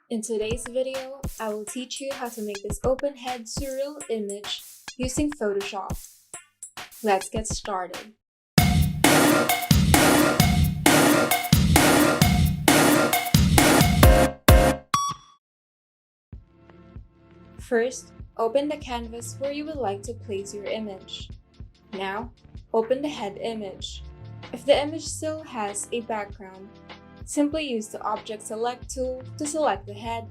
In today's video, I will teach you how to make this open head surreal image using Photoshop. Let's get started. First, open the canvas where you would like to place your image. Now, open the head image. If the image still has a background, simply use the Object Select tool to select the head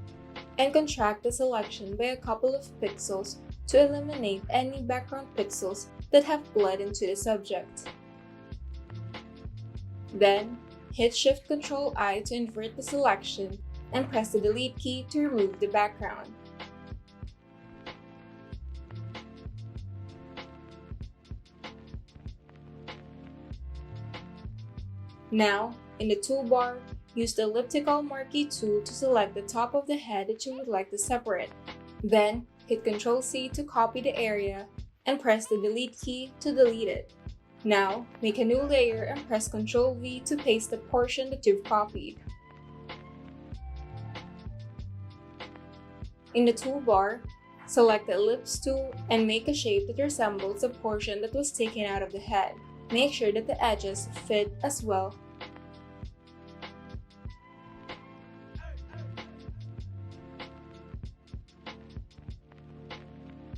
and contract the selection by a couple of pixels to eliminate any background pixels that have bled into the subject. Then, hit Shift-Ctrl-I to invert the selection and press the Delete key to remove the background. Now, in the toolbar, use the elliptical marquee tool to select the top of the head that you would like to separate. Then, hit Ctrl-C to copy the area and press the Delete key to delete it. Now, make a new layer and press Ctrl-V to paste the portion that you've copied. In the toolbar, select the Ellipse tool and make a shape that resembles the portion that was taken out of the head. Make sure that the edges fit as well.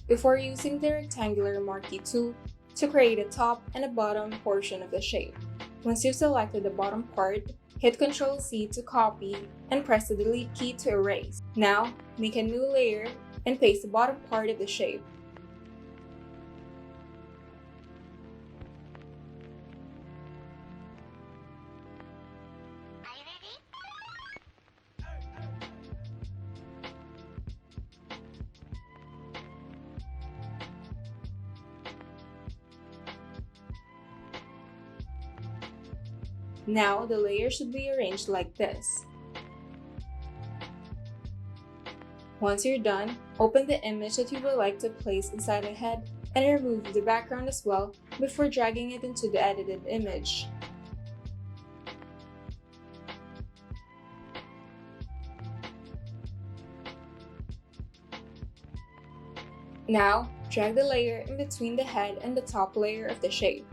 Before using the rectangular marquee tool to create a top and a bottom portion of the shape. Once you've selected the bottom part, hit Ctrl-C to copy and press the Delete key to erase. Now, make a new layer and paste the bottom part of the shape. Now, the layer should be arranged like this. Once you're done, open the image that you would like to place inside the head and remove the background as well before dragging it into the edited image. Now, drag the layer in between the head and the top layer of the shape.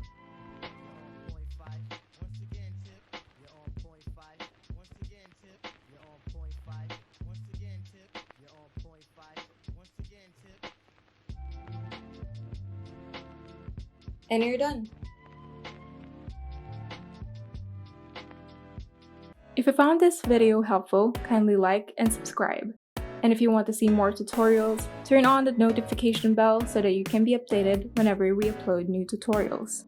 And you're done. If you found this video helpful, kindly like and subscribe. And if you want to see more tutorials, turn on the notification bell so that you can be updated whenever we upload new tutorials.